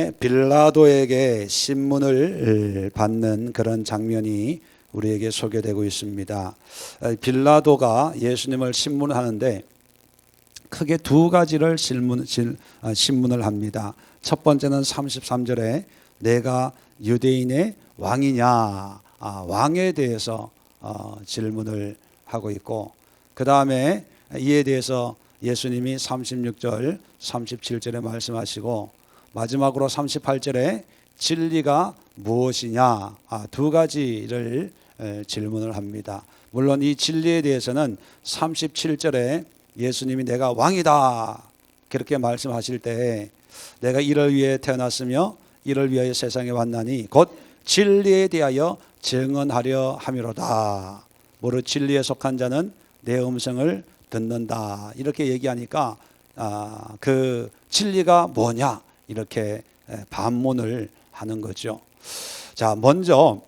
다음에 빌라도에게 신문을 받는 그런 장면이 우리에게 소개되고 있습니다. 빌라도가 예수님을 신문하는데 크게 두 가지를 신문을 합니다. 첫 번째는 33절에 내가 유대인의 왕이냐, 왕에 대해서 질문을 하고 있고, 그 다음에 이에 대해서 예수님이 36절, 37절에 말씀하시고, 마지막으로 38절에 진리가 무엇이냐, 두 가지를 질문을 합니다. 물론 이 진리에 대해서는 37절에 예수님이 내가 왕이다 그렇게 말씀하실 때 내가 이를 위해 태어났으며 이를 위하여 세상에 왔나니 곧 진리에 대하여 증언하려 함이로다. 무릇 진리에 속한 자는 내 음성을 듣는다. 이렇게 얘기하니까 그 진리가 뭐냐 이렇게 반문을 하는 거죠. 자, 먼저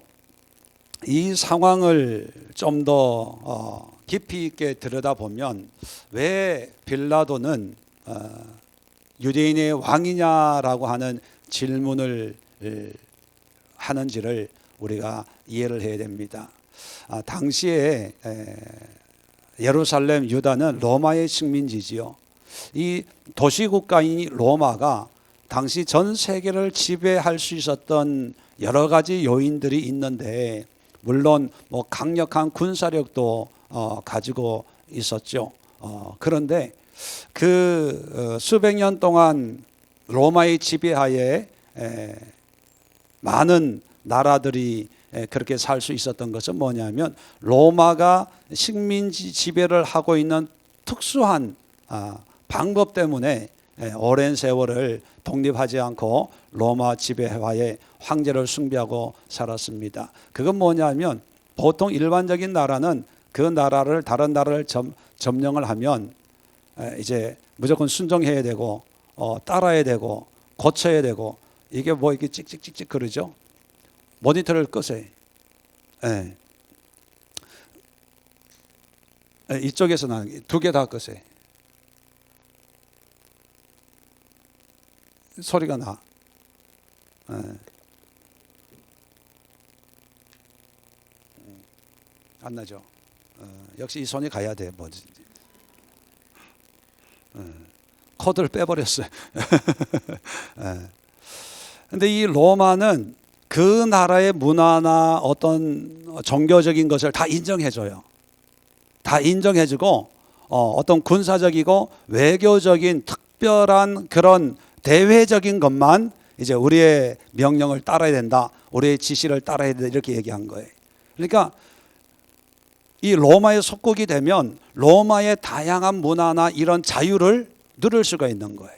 이 상황을 좀 더 깊이 있게 들여다보면 왜 빌라도는 유대인의 왕이냐라고 하는 질문을 하는지를 우리가 이해를 해야 됩니다. 당시에 예루살렘 유다는 로마의 식민지지요. 이 도시국가인 로마가 당시 전 세계를 지배할 수 있었던 여러 가지 요인들이 있는데, 물론 뭐 강력한 군사력도 가지고 있었죠. 그런데 그 수백 년 동안 로마의 지배하에 많은 나라들이 그렇게 살 수 있었던 것은 뭐냐면, 로마가 식민지 지배를 하고 있는 특수한 방법 때문에 오랜 세월을 독립하지 않고 로마 지배하에 황제를 숭배하고 살았습니다. 그건 뭐냐면, 보통 일반적인 나라는 그 나라를 다른 나라를 점령을 하면 이제 무조건 순종해야 되고 따라야 되고 고쳐야 되고, 이게 뭐 이렇게 찍찍찍찍 그러죠. 모니터를 끄세요. 이쪽에서는 두 개 다 끄세요. 소리가 나. 안 나죠. 역시 이 손이 가야 돼. 뭐지? 코드를 빼버렸어요. 근데 이 로마는 그 나라의 문화나 어떤 종교적인 것을 다 인정해줘요. 다 인정해주고 어떤 군사적이고 외교적인 특별한 그런 대외적인 것만 이제 우리의 명령을 따라야 된다, 우리의 지시를 따라야 된다, 이렇게 얘기한 거예요. 그러니까 이 로마에 속국이 되면 로마의 다양한 문화나 이런 자유를 누릴 수가 있는 거예요.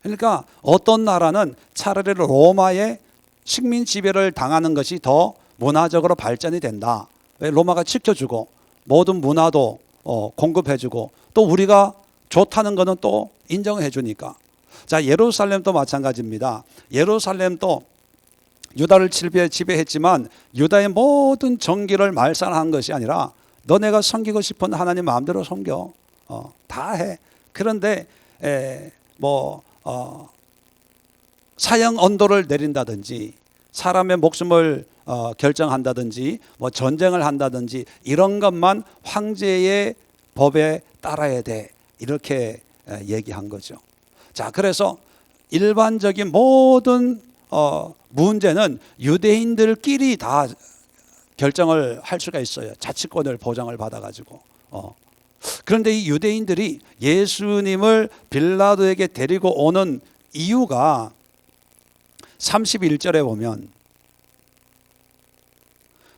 그러니까 어떤 나라는 차라리 로마의 식민 지배를 당하는 것이 더 문화적으로 발전이 된다. 왜? 로마가 지켜주고 모든 문화도 공급해주고 또 우리가 좋다는 것은 또 인정해 주니까. 자, 예루살렘도 마찬가지입니다. 예루살렘도 유다를 지배했지만 유다의 모든 정기를 말살한 것이 아니라 너네가 섬기고 싶은 하나님 마음대로 섬겨. 다 해. 그런데 사형 언도를 내린다든지 사람의 목숨을 결정한다든지 뭐 전쟁을 한다든지 이런 것만 황제의 법에 따라야 돼, 이렇게 얘기한 거죠. 자, 그래서 일반적인 모든 문제는 유대인들끼리 다 결정을 할 수가 있어요. 자치권을 보장을 받아가지고. 그런데 이 유대인들이 예수님을 빌라도에게 데리고 오는 이유가 31절에 보면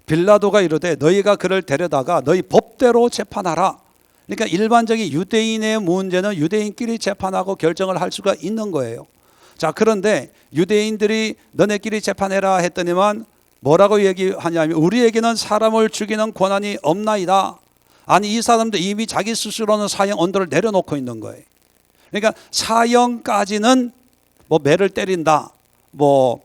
빌라도가 이르되 너희가 그를 데려다가 너희 법대로 재판하라. 그러니까 일반적인 유대인의 문제는 유대인끼리 재판하고 결정을 할 수가 있는 거예요. 자, 그런데 유대인들이 너네끼리 재판해라 했더니만 뭐라고 얘기하냐면 우리에게는 사람을 죽이는 권한이 없나이다. 아니, 이 사람도 이미 자기 스스로는 사형 언도를 내려놓고 있는 거예요. 그러니까 사형까지는 뭐 매를 때린다, 뭐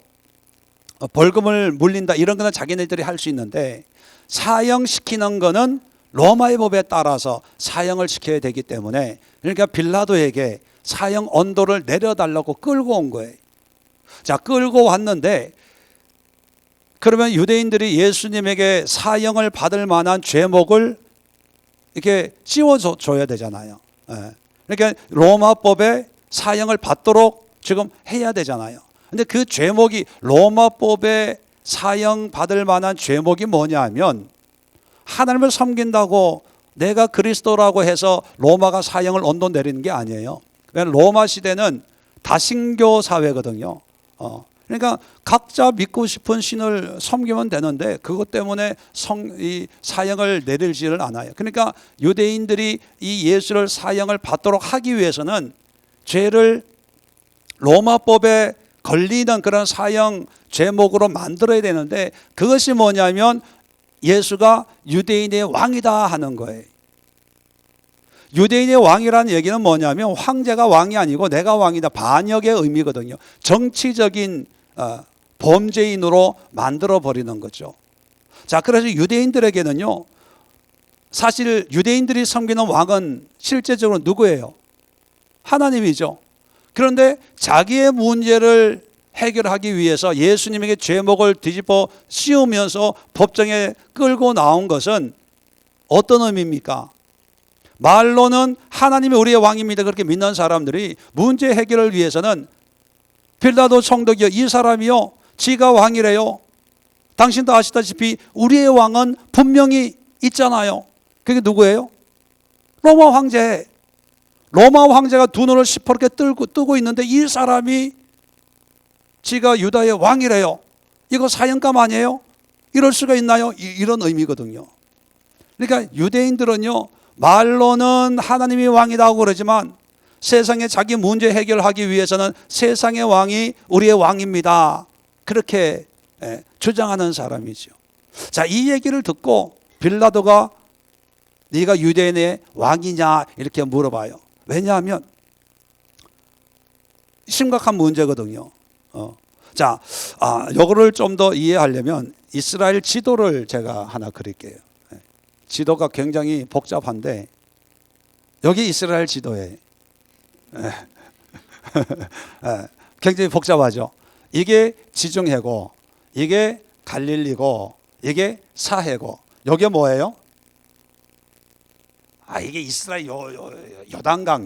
벌금을 물린다, 이런 거는 자기네들이 할 수 있는데 사형시키는 거는 로마의 법에 따라서 사형을 시켜야 되기 때문에, 그러니까 빌라도에게 사형 언도를 내려달라고 끌고 온 거예요. 자, 끌고 왔는데 그러면 유대인들이 예수님에게 사형을 받을 만한 죄목을 이렇게 씌워줘야 되잖아요. 예. 그러니까 로마법에 사형을 받도록 지금 해야 되잖아요. 근데 그 죄목이 로마법에 사형 받을 만한 죄목이 뭐냐 하면 하나님을 섬긴다고 내가 그리스도라고 해서 로마가 사형을 언도 내리는 게 아니에요. 로마 시대는 다신교 사회거든요. 그러니까 각자 믿고 싶은 신을 섬기면 되는데 그것 때문에 이 사형을 내리지를 않아요. 그러니까 유대인들이 이 예수를 사형을 받도록 하기 위해서는 죄를 로마법에 걸리는 그런 사형 제목으로 만들어야 되는데 그것이 뭐냐면 예수가 유대인의 왕이다 하는 거예요. 유대인의 왕이라는 얘기는 뭐냐면 황제가 왕이 아니고 내가 왕이다, 반역의 의미거든요. 정치적인 범죄인으로 만들어 버리는 거죠. 자, 그래서 유대인들에게는요, 사실 유대인들이 섬기는 왕은 실제적으로 누구예요? 하나님이죠. 그런데 자기의 문제를 해결하기 위해서 예수님에게 죄목을 뒤집어 씌우면서 법정에 끌고 나온 것은 어떤 의미입니까? 말로는 하나님이 우리의 왕입니다 그렇게 믿는 사람들이 문제 해결을 위해서는 빌라도 총독이요, 이 사람이요 지가 왕이래요. 당신도 아시다시피 우리의 왕은 분명히 있잖아요. 그게 누구예요? 로마 황제. 로마 황제가 두 눈을 시퍼렇게 뜨고 있는데 이 사람이 지가 유다의 왕이래요. 이거 사형감 아니에요? 이럴 수가 있나요? 이런 의미거든요. 그러니까 유대인들은요, 말로는 하나님이 왕이라고 그러지만 세상에 자기 문제 해결하기 위해서는 세상의 왕이 우리의 왕입니다 그렇게 주장하는 사람이죠. 자, 이 얘기를 듣고 빌라도가 네가 유대인의 왕이냐 이렇게 물어봐요. 왜냐하면 심각한 문제거든요. 자, 요거를 좀 더 이해하려면 이스라엘 지도를 제가 하나 그릴게요. 지도가 굉장히 복잡한데 여기 이스라엘 지도에 굉장히 복잡하죠. 이게 지중해고 이게 갈릴리고 이게 사해고 여기 뭐예요? 이게 이스라엘 요단강.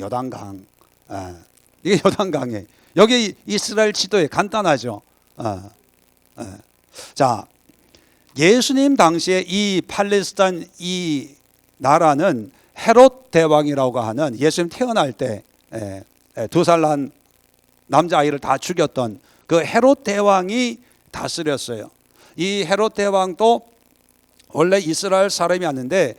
이게 요단강이에요. 여기 이스라엘 지도에 간단하죠. 자, 예수님 당시에 이 팔레스타인 이 나라는 헤롯 대왕이라고 하는 예수님 태어날 때 2살 난 남자아이를 다 죽였던 그 헤롯 대왕이 다스렸어요. 이 헤롯 대왕도 원래 이스라엘 사람이 아닌데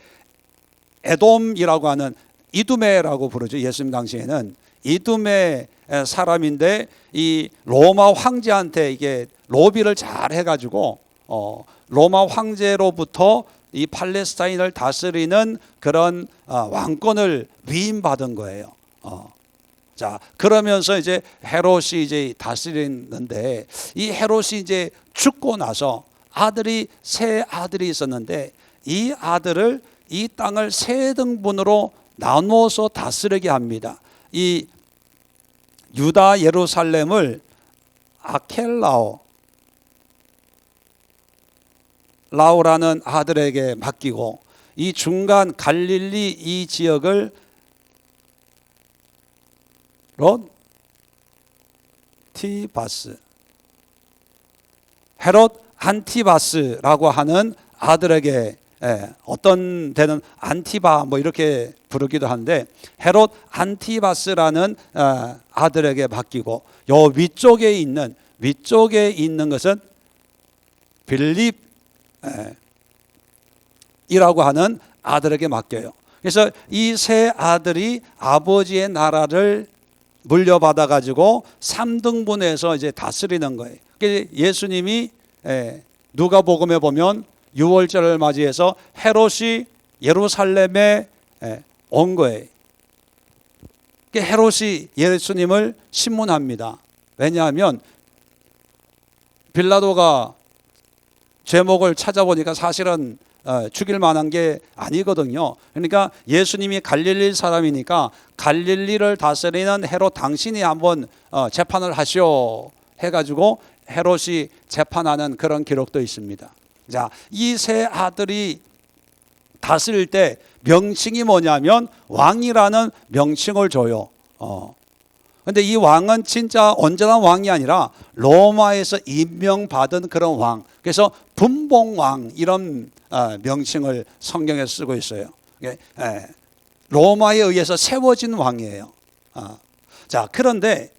에돔이라고 하는 이두메라고 부르죠. 예수님 당시에는 이두메 사람인데 이 로마 황제한테 이게 로비를 잘 해가지고 로마 황제로부터 이 팔레스타인을 다스리는 그런 왕권을 위임받은 거예요. 자, 그러면서 이제 헤롯이 이제 다스리는데 이 헤롯이 이제 죽고 나서 세 아들이 있었는데 이 아들을 이 땅을 세 등분으로 나누어서 다스리게 합니다. 이 유다 예루살렘을 라오라는 아들에게 맡기고 이 중간 갈릴리 이 지역을 헤롯 안티바스라고 하는 아들에게 어떤 데는 안티바 뭐 이렇게 부르기도 하는데 헤롯 안티바스라는 아들에게 맡기고 요 위쪽에 있는 것은 빌립이라고 하는 아들에게 맡겨요. 그래서 이 세 아들이 아버지의 나라를 물려받아 가지고 3등분해서 이제 다스리는 거예요. 예수님이 누가복음에 보면 유월절을 맞이해서 헤롯이 예루살렘에 온 거예요. 헤롯이 예수님을 신문합니다. 왜냐하면 빌라도가 제목을 찾아보니까 사실은 죽일 만한 게 아니거든요. 그러니까 예수님이 갈릴리 사람이니까 갈릴리를 다스리는 헤롯 당신이 한번 재판을 하시오 해가지고 헤롯이 재판하는 그런 기록도 있습니다. 자, 이 세 아들이 다스릴 때 명칭이 뭐냐면 왕이라는 명칭을 줘요. 근데 이 왕은 진짜 온전한 왕이 아니라 로마에서 임명받은 그런 왕. 그래서 분봉왕 이런 명칭을 성경에 쓰고 있어요. 로마에 의해서 세워진 왕이에요. 자, 그런데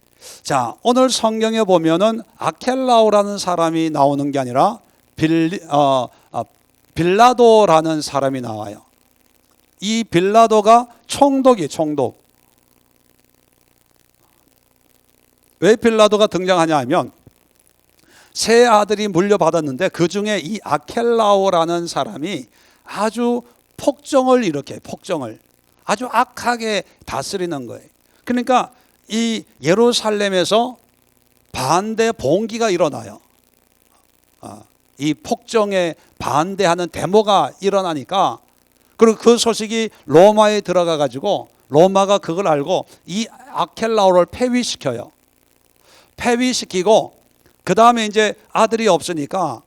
자, 오늘 성경에 보면은 아켈라오라는 사람이 나오는 게 아니라 빌라도라는 사람이 나와요. 이 빌라도가 총독. 왜 빌라도가 등장하냐 하면 세 아들이 물려받았는데 그 중에 이 아켈라오라는 사람이 아주 폭정을 일으켜요. 폭정을 아주 악하게 다스리는 거예요. 그러니까 이 예루살렘에서 반대 봉기가 일어나요. 이 폭정에 반대하는 데모가 일어나니까, 그리고 그 소식이 로마에 들어가 가지고 로마가 그걸 알고 이 아켈라오를 폐위시켜요. 폐위시키고 그 다음에 이제 아들이 없으니까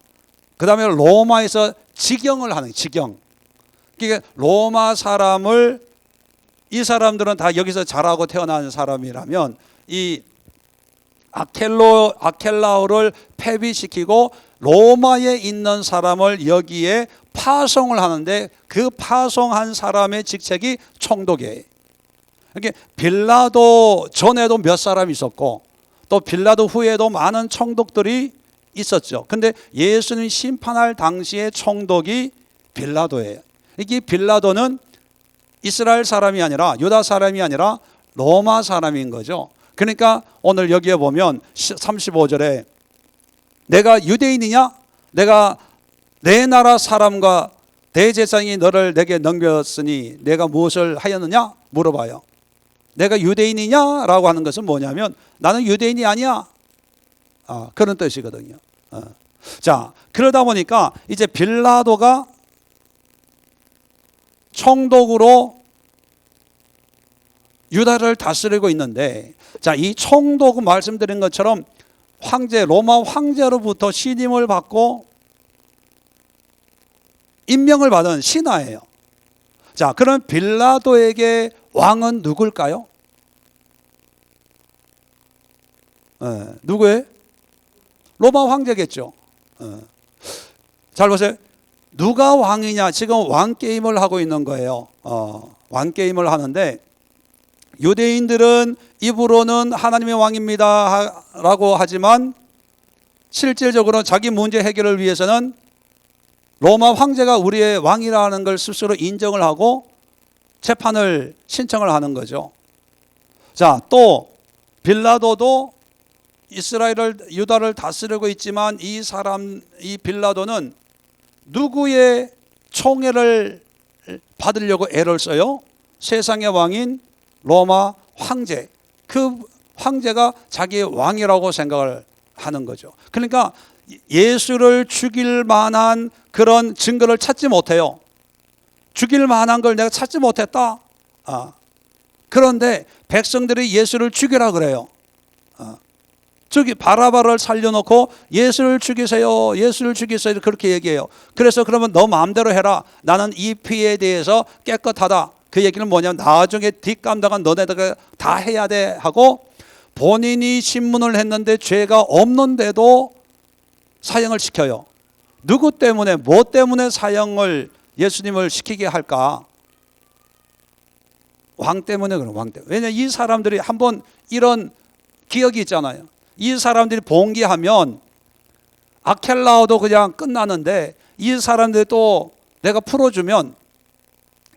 그 다음에 로마에서 직영을 하는 직영. 그러니까 로마 사람을, 이 사람들은 다 여기서 자라고 태어난 사람이라면 이 아켈라오를 폐위시키고 로마에 있는 사람을 여기에 파송을 하는데 그 파송한 사람의 직책이 총독이에요. 그러니까 빌라도 전에도 몇 사람 있었고 또 빌라도 후에도 많은 총독들이 있었죠. 근데 예수님 심판할 당시의 총독이 빌라도예요. 이게 빌라도는 이스라엘 사람이 아니라 유다 사람이 아니라 로마 사람인 거죠. 그러니까 오늘 여기에 보면 35절에 내가 유대인이냐? 내가 내 나라 사람과 대제사장이 너를 내게 넘겼으니 내가 무엇을 하였느냐? 물어봐요. 내가 유대인이냐라고 하는 것은 뭐냐면 나는 유대인이 아니야. 그런 뜻이거든요. 자, 그러다 보니까 이제 빌라도가 총독으로 유다를 다스리고 있는데, 자, 이 총독은 말씀드린 것처럼 황제, 로마 황제로부터 신임을 받고 임명을 받은 신하예요. 자, 그럼 빌라도에게 왕은 누굴까요? 누구예요? 로마 황제겠죠. 잘 보세요. 누가 왕이냐? 지금 왕 게임을 하고 있는 거예요. 왕 게임을 하는데 유대인들은 입으로는 하나님의 왕입니다 라고 하지만 실질적으로 자기 문제 해결을 위해서는 로마 황제가 우리의 왕이라는 걸 스스로 인정을 하고 재판을 신청을 하는 거죠. 자, 또 빌라도도 이스라엘을, 유다를 다스리고 있지만 이 빌라도는 누구의 총애를 받으려고 애를 써요? 세상의 왕인 로마 황제, 그 황제가 자기의 왕이라고 생각을 하는 거죠. 그러니까 예수를 죽일 만한 그런 증거를 찾지 못해요. 죽일 만한 걸 내가 찾지 못했다. 그런데 백성들이 예수를 죽이라 그래요. 저기 바라바를 살려놓고 예수를 죽이세요, 예수를 죽이세요 그렇게 얘기해요. 그래서 그러면 너 마음대로 해라. 나는 이 피에 대해서 깨끗하다. 그 얘기는 뭐냐면 나중에 뒷감당은 너네들가 다 해야 돼 하고, 본인이 신문을 했는데 죄가 없는데도 사형을 시켜요. 누구 때문에, 뭐 때문에 사형을 예수님을 시키게 할까? 왕 때문에 그런, 왕 때문에. 왜냐하면 이 사람들이 한번 이런 기억이 있잖아요. 이 사람들이 봉기하면 아켈라오도 그냥 끝나는데 이 사람들이 또 내가 풀어주면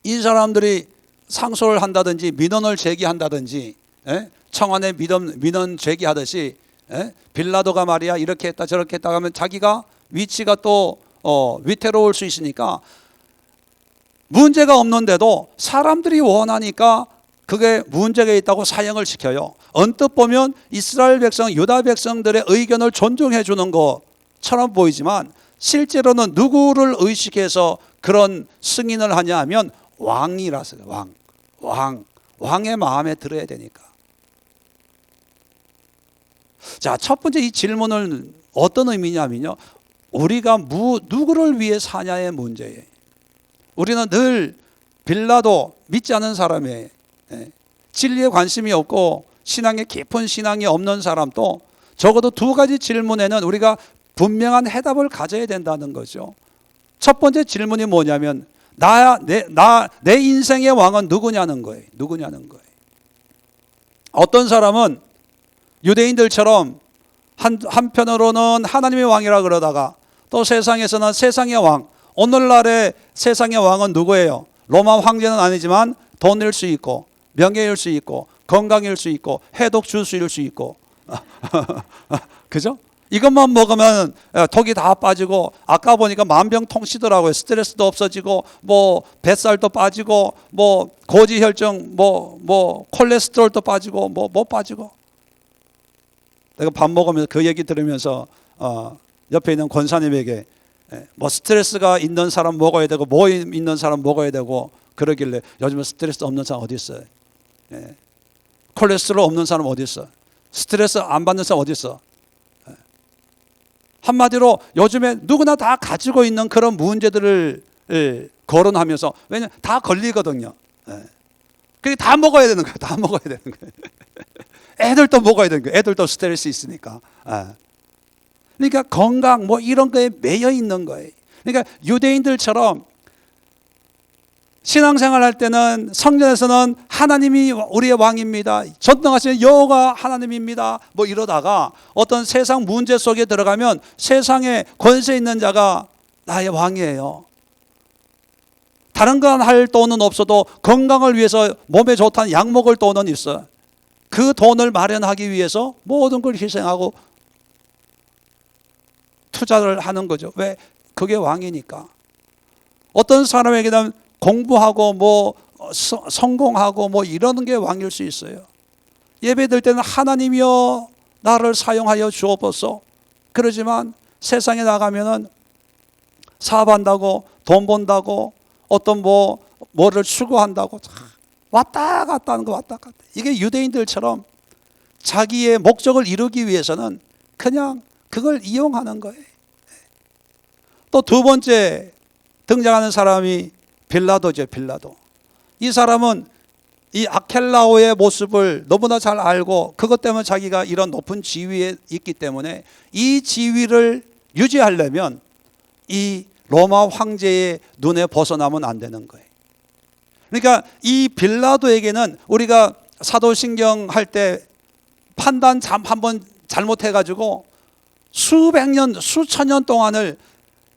이 사람들이 상소를 한다든지 민원을 제기한다든지, 청와대 민원 제기하듯이 빌라도가 말이야 이렇게 했다 저렇게 했다 하면 자기가 위치가 또 위태로울 수 있으니까 문제가 없는데도 사람들이 원하니까 그게 문제가 있다고 사형을 시켜요. 언뜻 보면 이스라엘 백성, 유다 백성들의 의견을 존중해 주는 것처럼 보이지만 실제로는 누구를 의식해서 그런 승인을 하냐 하면 왕이라서, 왕의 마음에 들어야 되니까. 자, 첫 번째 이 질문은 어떤 의미냐면요, 우리가 누구를 위해 사냐의 문제예요. 우리는 늘 빌라도 믿지 않은 사람이에요. 진리에 관심이 없고 신앙에 깊은 신앙이 없는 사람도 적어도 두 가지 질문에는 우리가 분명한 해답을 가져야 된다는 거죠. 첫 번째 질문이 뭐냐면 내 인생의 왕은 누구냐는 거예요. 누구냐는 거예요. 어떤 사람은 유대인들처럼 한편으로는 하나님의 왕이라 그러다가 또 세상에서는 세상의 왕, 오늘날의 세상의 왕은 누구예요? 로마 황제는 아니지만 돈일 수 있고 명예일 수 있고 건강일 수 있고 해독 주스일 수 있고 그죠? 이것만 먹으면 독이 다 빠지고, 아까 보니까 만병통치더라고요. 스트레스도 없어지고 뭐 뱃살도 빠지고 뭐 고지혈증 뭐 콜레스테롤도 빠지고 뭐 빠지고. 내가 밥 먹으면서 그 얘기 들으면서 옆에 있는 권사님에게 뭐 스트레스가 있는 사람 먹어야 되고 뭐 있는 사람 먹어야 되고 그러길래, 요즘에 스트레스 없는 사람 어디 있어요? 콜레스테롤 없는 사람 어디 있어? 스트레스 안 받는 사람 어디 있어? 한마디로 요즘에 누구나 다 가지고 있는 그런 문제들을 거론하면서, 왜냐면 다 걸리거든요. 그게 다 먹어야 되는 거예요. 다 먹어야 되는 거예요. 애들도 먹어야 되는 거예요. 애들도 스트레스 있으니까. 그러니까 건강 뭐 이런 거에 매여 있는 거예요. 그러니까 유대인들처럼 신앙생활 할 때는 성전에서는 하나님이 우리의 왕입니다, 전능하신 여호와가 하나님입니다 뭐 이러다가 어떤 세상 문제 속에 들어가면 세상에 권세 있는 자가 나의 왕이에요. 다른 건 할 돈은 없어도 건강을 위해서 몸에 좋다는 약 먹을 돈은 있어. 그 돈을 마련하기 위해서 모든 걸 희생하고 투자를 하는 거죠. 왜? 그게 왕이니까. 어떤 사람에게는 공부하고 뭐 성공하고 뭐 이러는 게 왕일 수 있어요. 예배 드릴 때는 하나님이여 나를 사용하여 주옵소서. 그러지만 세상에 나가면은 사업한다고 돈 번다고 어떤 뭐를 추구한다고 왔다 갔다 하는 거, 왔다 갔다. 이게 유대인들처럼 자기의 목적을 이루기 위해서는 그냥 그걸 이용하는 거예요. 또 두 번째 등장하는 사람이 빌라도죠. 빌라도. 이 사람은 이 아켈라오의 모습을 너무나 잘 알고, 그것 때문에 자기가 이런 높은 지위에 있기 때문에 이 지위를 유지하려면 이 로마 황제의 눈에 벗어나면 안 되는 거예요. 그러니까 이 빌라도에게는 우리가 사도신경 할 때 판단 한번 잘못해가지고 수백 년, 수천 년 동안을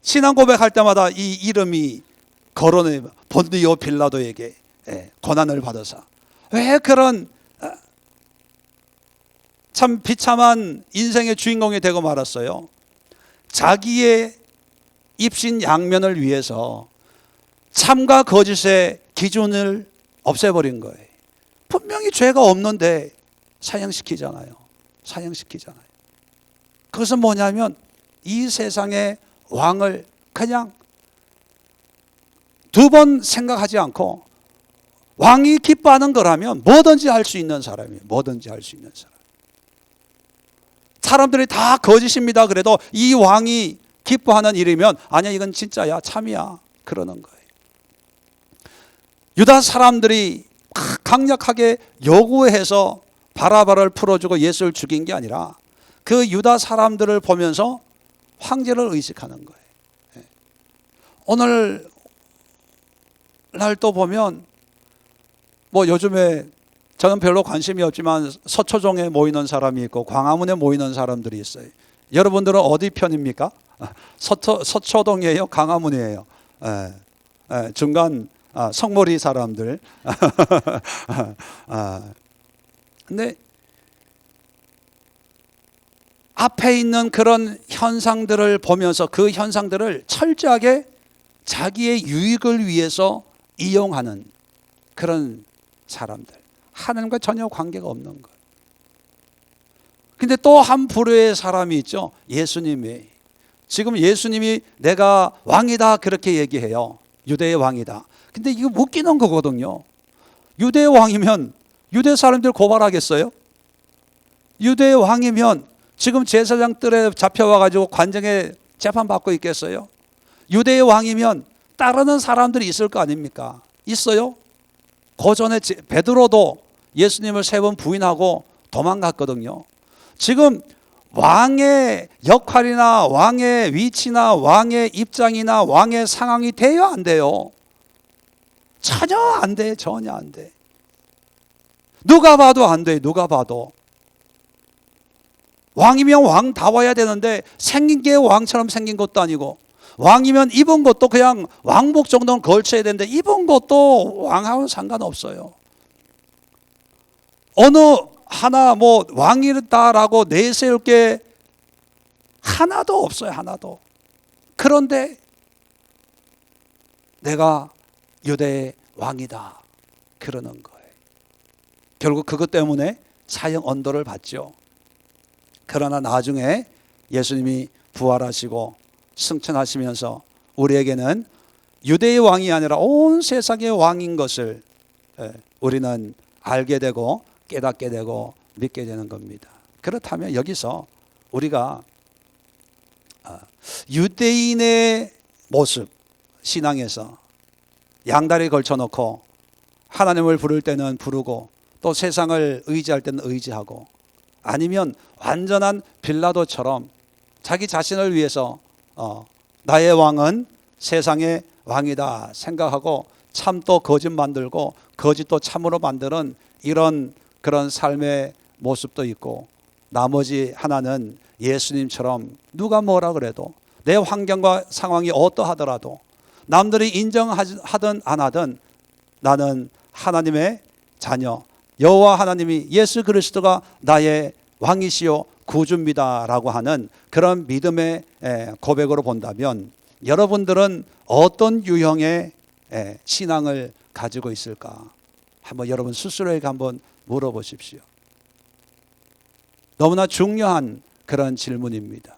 신앙 고백할 때마다 이 이름이 거론해, 본디오 빌라도에게 고난을 받아서. 왜 그런 참 비참한 인생의 주인공이 되고 말았어요? 자기의 입신 양면을 위해서 참과 거짓의 기준을 없애버린 거예요. 분명히 죄가 없는데 사형시키잖아요. 사형시키잖아요. 그것은 뭐냐면 이 세상의 왕을 그냥 두 번 생각하지 않고, 왕이 기뻐하는 거라면 뭐든지 할 수 있는 사람이에요. 뭐든지 할 수 있는 사람. 사람들이 다 거짓입니다 그래도 이 왕이 기뻐하는 일이면 아니야, 이건 진짜야, 참이야, 그러는 거예요. 유다 사람들이 강력하게 요구해서 바라바를 풀어주고 예수를 죽인 게 아니라 그 유다 사람들을 보면서 황제를 의식하는 거예요. 오늘 날 또 보면 뭐 요즘에 저는 별로 관심이 없지만 서초동에 모이는 사람이 있고 광화문에 모이는 사람들이 있어요. 여러분들은 어디 편입니까? 서초동이에요? 광화문이에요? 중간 성모리 사람들. 근데 앞에 있는 그런 현상들을 보면서 그 현상들을 철저하게 자기의 유익을 위해서 이용하는 그런 사람들, 하나님과 전혀 관계가 없는 거예요. 근데 또 한 부류의 사람이 있죠. 예수님이. 지금 예수님이 내가 왕이다 그렇게 얘기해요. 유대의 왕이다. 근데 이거 웃기는 거거든요. 유대의 왕이면 유대 사람들 고발하겠어요? 유대의 왕이면 지금 제사장 뜰에 잡혀와가지고 관정에 재판받고 있겠어요? 유대의 왕이면 따르는 사람들이 있을 거 아닙니까? 있어요? 그 전에 베드로도 예수님을 3번 부인하고 도망갔거든요. 지금 왕의 역할이나 왕의 위치나 왕의 입장이나 왕의 상황이 돼요, 안 돼요? 전혀 안 돼, 전혀 안 돼. 누가 봐도 안 돼, 누가 봐도. 왕이면 왕다워야 되는데 생긴 게 왕처럼 생긴 것도 아니고, 왕이면 입은 것도 그냥 왕복 정도는 걸쳐야 되는데 입은 것도 왕하고는 상관없어요. 어느 하나 뭐 왕이다라고 내세울 게 하나도 없어요, 하나도. 그런데 내가 유대의 왕이다 그러는 거예요. 결국 그것 때문에 사형 언도를 받죠. 그러나 나중에 예수님이 부활하시고 승천하시면서 우리에게는 유대의 왕이 아니라 온 세상의 왕인 것을 우리는 알게 되고 깨닫게 되고 믿게 되는 겁니다. 그렇다면 여기서 우리가 유대인의 모습, 신앙에서 양다리 걸쳐놓고 하나님을 부를 때는 부르고 또 세상을 의지할 때는 의지하고, 아니면 완전한 빌라도처럼 자기 자신을 위해서 나의 왕은 세상의 왕이다 생각하고 참 또 거짓 만들고 거짓도 참으로 만드는 이런 그런 삶의 모습도 있고, 나머지 하나는 예수님처럼 누가 뭐라 그래도 내 환경과 상황이 어떠하더라도 남들이 인정하든 안 하든 나는 하나님의 자녀, 여호와 하나님이 예수 그리스도가 나의 왕이시요 구주입니다 라고 하는 그런 믿음의 고백으로 본다면 여러분들은 어떤 유형의 신앙을 가지고 있을까? 한번 여러분 스스로에게 한번 물어보십시오. 너무나 중요한 그런 질문입니다.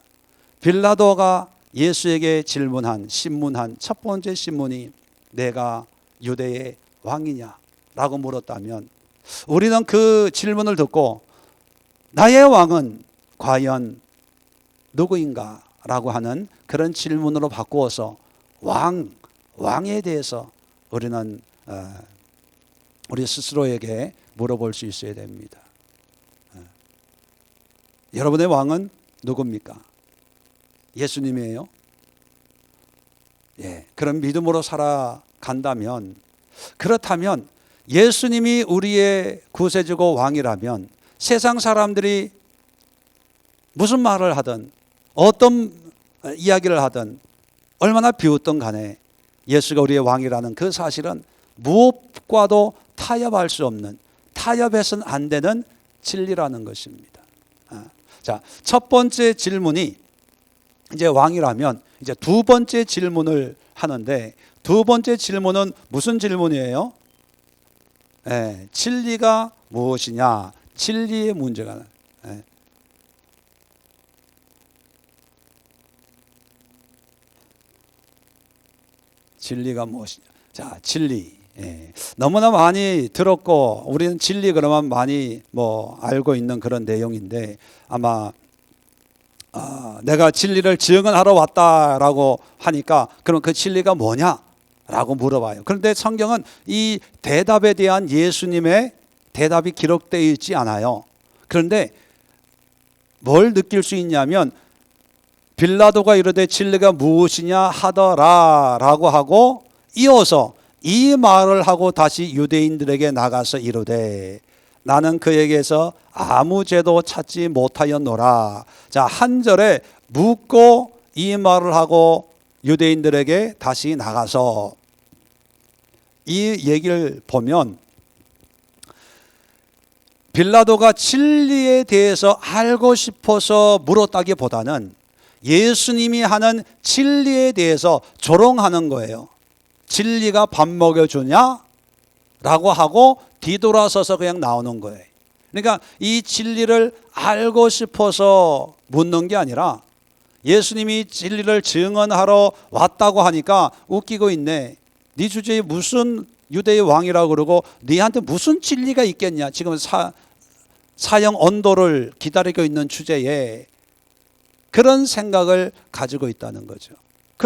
빌라도가 예수에게 신문한 첫 번째 신문이 내가 유대의 왕이냐라고 물었다면, 우리는 그 질문을 듣고 나의 왕은 과연 누구인가? 라고 하는 그런 질문으로 바꾸어서 왕에 대해서 우리는 우리 스스로에게 물어볼 수 있어야 됩니다. 여러분의 왕은 누굽니까? 예수님이에요? 예, 그런 믿음으로 살아간다면, 그렇다면 예수님이 우리의 구세주고 왕이라면 세상 사람들이 무슨 말을 하든 어떤 이야기를 하든 얼마나 비웃든 간에 예수가 우리의 왕이라는 그 사실은 무엇과도 타협할 수 없는, 타협해서는 안 되는 진리라는 것입니다. 자, 첫 번째 질문이 이제 왕이라면 이제 두 번째 질문을 하는데, 두 번째 질문은 무슨 질문이에요? 진리가 무엇이냐? 진리의 문제가. 진리가 무엇이냐? 자, 진리. 너무나 많이 들었고 우리는 진리 그러면 많이 알고 있는 그런 내용인데, 아마 내가 진리를 증언하러 왔다라고 하니까 그럼 그 진리가 뭐냐라고 물어봐요. 그런데 성경은 이 대답에 대한 예수님의 대답이 기록되어 있지 않아요. 그런데 뭘 느낄 수 있냐면, 빌라도가 이르되 진리가 무엇이냐 하더라라고 하고 이어서 이 말을 하고 다시 유대인들에게 나가서 이르되 나는 그에게서 아무 죄도 찾지 못하였노라. 자, 한 절에 묻고 이 말을 하고 유대인들에게 다시 나가서, 이 얘기를 보면 빌라도가 진리에 대해서 알고 싶어서 물었다기보다는 예수님이 하는 진리에 대해서 조롱하는 거예요. 진리가 밥 먹여주냐? 라고 하고 뒤돌아서서 그냥 나오는 거예요. 그러니까 이 진리를 알고 싶어서 묻는 게 아니라 예수님이 진리를 증언하러 왔다고 하니까 웃기고 있네. 네 주제에 무슨 유대의 왕이라고 그러고 네한테 무슨 진리가 있겠냐? 지금 사형 언도를 기다리고 있는 주제에 그런 생각을 가지고 있다는 거죠.